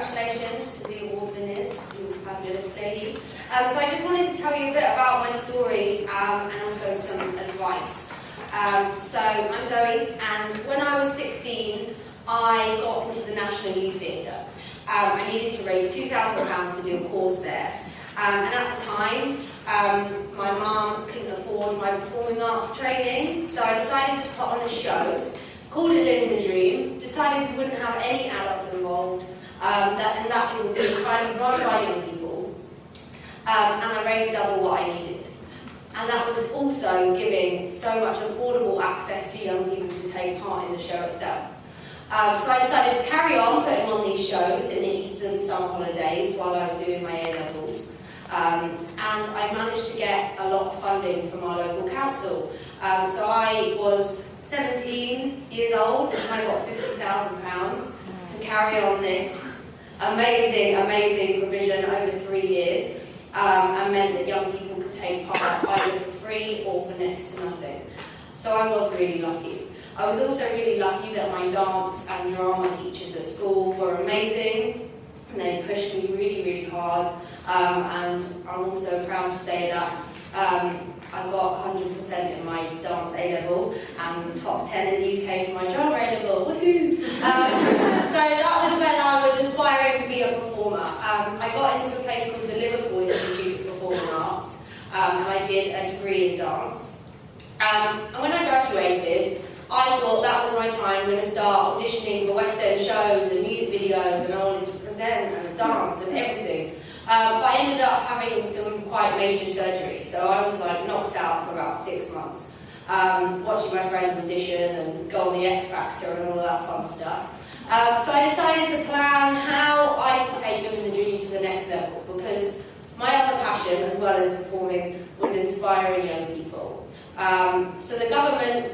congratulations to the award winners, you fabulous ladies. So I just wanted to tell you a bit about my story and also some advice. So I'm Zoe, and when I was 16, I got into the National Youth Theatre. I needed to raise £2,000 to do a course there. And at the time, my mum couldn't afford my performing arts training, so I decided to put on a show, called it Living the Dream, decided we wouldn't have any adults involved, and that it would be kind of run by young people, and I raised double what I needed. And that was also giving so much affordable access to young people to take part in the show itself. So I decided to carry on putting on these shows in the Easter and summer holidays while I was doing my A-levels. And I managed to get a lot of funding from our local council. So I was 17 years old and I got £50,000 to carry on this amazing provision over 3 years, and meant that young people could take part either for free or for next to nothing. So I was really lucky. I was also really lucky that my dance and drama teachers at school were amazing, and they pushed me really hard, and I'm also proud to say that I got 100% in my dance A-level and top 10 in the UK for my drama A-level, woohoo! So that was when I was aspiring to be a performer. I got into a place called the Liverpool Institute of Performing Arts, and I did a degree in dance. And when I graduated, I thought that was my time. I'm going to start auditioning for West End shows and music videos, and I wanted to present and dance and everything. But I ended up having some quite major surgery, so I was like knocked out for about 6 months, watching my friends audition and go on the X Factor and all that fun stuff. So I decided to plan how I could take Living the Dream to the next level, because my other passion, as well as performing, was inspiring young people. So the government,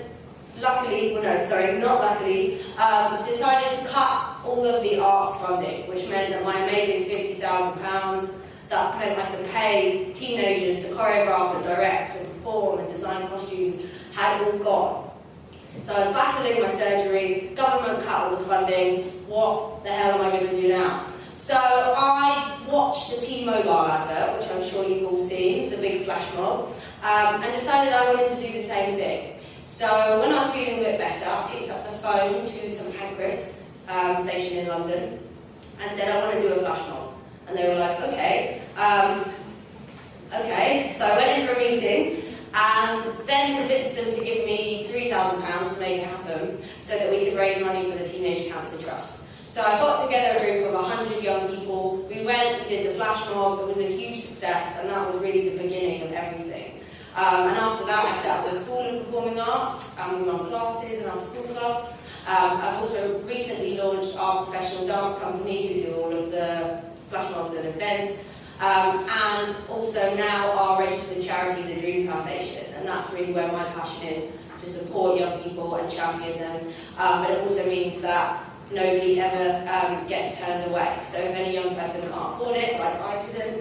decided to cut all of the arts funding, which meant that my amazing £50,000 that meant I could pay teenagers to choreograph and direct and perform and design costumes had all gone. So I was battling my surgery, government cut all the funding, what the hell am I going to do now? So I watched the T-Mobile advert, which I'm sure you've all seen, the big flash mob, and decided I wanted to do the same thing. So when I was feeling a bit better, I picked up the phone to some pancreas station in London and said, I want to do a flash mob. And they were like, okay. So I went in for a meeting and then convinced them to give me £3,000 to make it happen so that we could raise money for the Teenage Cancer Trust. So I got together a group of 100 young people. We went, we did the flash mob. It was a huge success, and that was really the beginning of everything. And after that, I set up the School of Performing Arts, and we run classes and after-school clubs. I've also recently launched our professional dance company, who do all of the flash mobs and events, and also now our registered charity, the Dream Foundation, and that's really where my passion is, to support young people and champion them. But it also means that nobody ever gets turned away. So if any young person can't afford it, like I couldn't,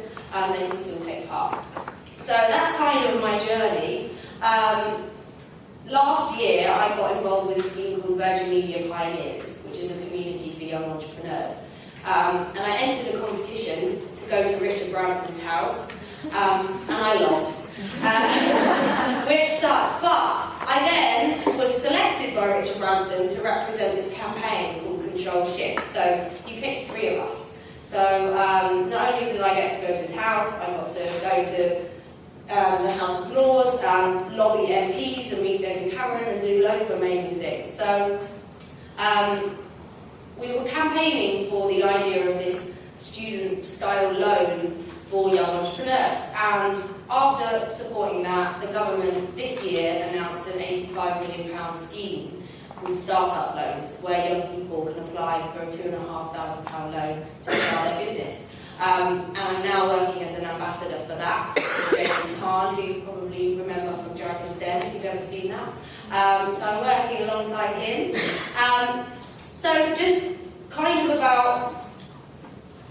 they can still take part. So that's kind of my journey. Last year, I got involved with a scheme called Virgin Media Pioneers, which is a community for young entrepreneurs. And I entered a competition to go to Richard Branson's house, and I lost, which sucked. But I then was selected by Richard Branson to represent this campaign called Control Shift. So he picked 3 of us. So not only did I get to go to his house, I got to go to the House of Lords and lobby MPs and meet David Cameron and do loads of amazing things. So we were campaigning for the idea of this student-style loan for young entrepreneurs, and after supporting that, the government this year announced an £85 million scheme called Startup Loans, where young people can apply for a £2,500 loan to start their business. And I'm now working as an ambassador for that, with James Khan, who you probably remember from Dragon's Den, if you've ever seen that. So I'm working alongside him. So just kind of about,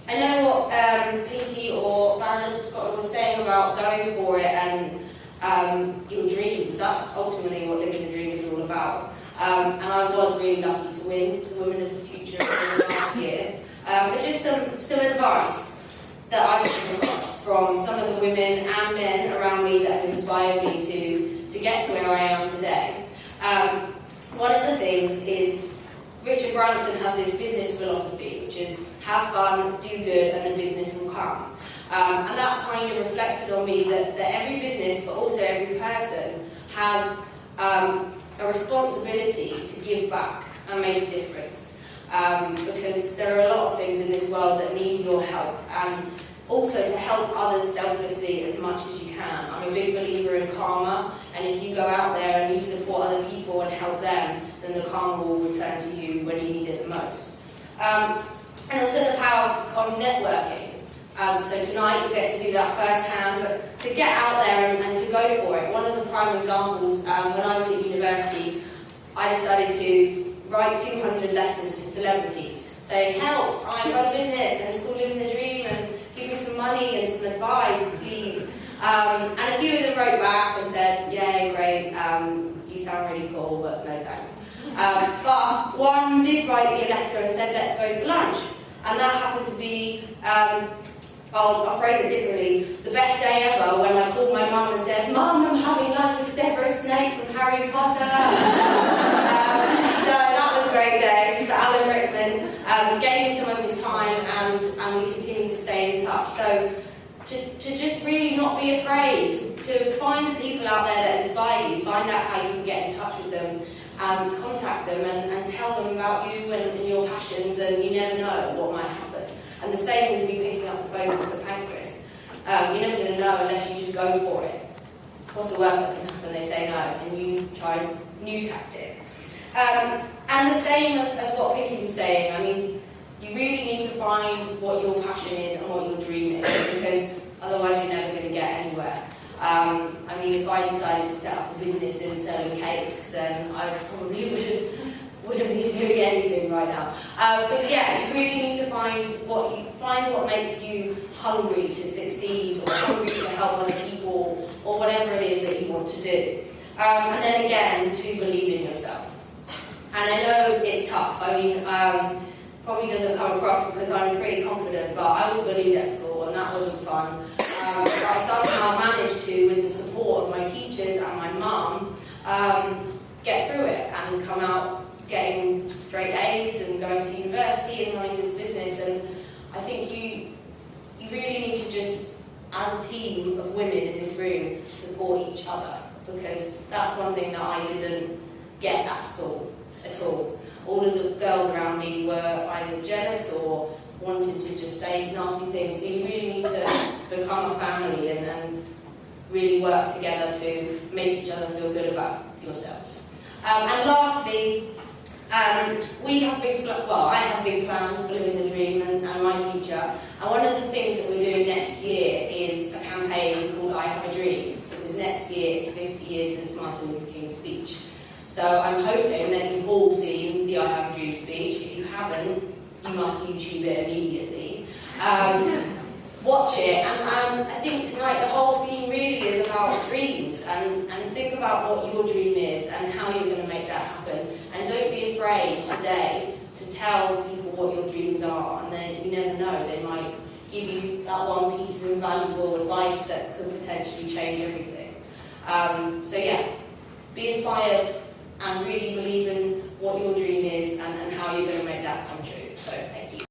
I know what Pinky or Baroness Scott was saying about going for it and your dreams. That's ultimately what Living the Dream is all about. And I was really lucky to win the Women of the Future last year. but just some advice that I've come across from some of the women and men around me that have inspired me to get to where I am today. One of the things is Richard Branson has this business philosophy, which is have fun, do good, and the business will come. And that's kind of reflected on me that every business, but also every person, has a responsibility to give back and make a difference. Because there are a lot of things in this world that need your help, and also to help others selflessly as much as you can. I'm a big believer in karma, and if you go out there and you support other people and help them, then the karma will return to you when you need it the most. And also the power of networking. So tonight you'll get to do that firsthand, but to get out there and to go for it. One of the prime examples, when I was at university, I decided to write 200 letters to celebrities saying, help, I run a business and still living the dream, and give me some money and some advice, please. And a few of them wrote back and said, yay, great, you sound really cool, but no thanks. But one did write me a letter and said, let's go for lunch. And that happened to be, I'll phrase it differently, the best day ever when I called my mum and said, Mum, I'm having lunch with Severus Snape from Harry Potter. So that was a great day. So Alan Rickman gave me some of his time, and we continue to stay in touch. So to just really not be afraid, to find the people out there that inspire you, find out how you can get in touch with them, contact them and tell them about you and your passions, and you never know what might happen. And the same with me picking up the phone to St Pancras. You're never going to know unless you just go for it. What's the worst that can happen? They say no, and you try a new tactic. And the same as what Vicky was saying, I mean, you really need to find what your passion is and what your dream is, because otherwise you're never going to get anywhere. I mean, if I decided to set up a business in selling cakes, then I probably wouldn't be doing anything right now. But yeah, you really need to find what makes you hungry to succeed, or hungry to help other people, or whatever it is that you want to do. And then again, to believe in yourself. And I know it's tough. I mean, probably doesn't come across because I'm pretty confident, but I was bullied at school, and that wasn't fun. But I somehow managed to, with the support of my teachers and my mum, get through it and come out getting straight A's and going to university and running this business. And I think you really need to just, as a team of women in this room, support each other, because that's one thing that I didn't get at school at all. All of the girls around me were either jealous or wanted to just say nasty things. So you really need to become a family and really work together to make each other feel good about yourselves. And lastly, I have big plans for living the dream and my future. And one of the things that we're doing next year is a campaign called I Have a Dream, because next year is 50 years since Martin Luther King's speech. So I'm hoping that you've all seen the I Have a Dream speech. If you haven't, you must YouTube it immediately. Watch it, and I think tonight the whole theme really is about dreams, and think about what your dream is and how you're going to make that happen. And don't be afraid today to tell people what your dreams are, and then you never know, they might give you that one piece of invaluable advice that could potentially change everything. So yeah, be inspired and really believe in what your dream is and how you're going to make that come true. So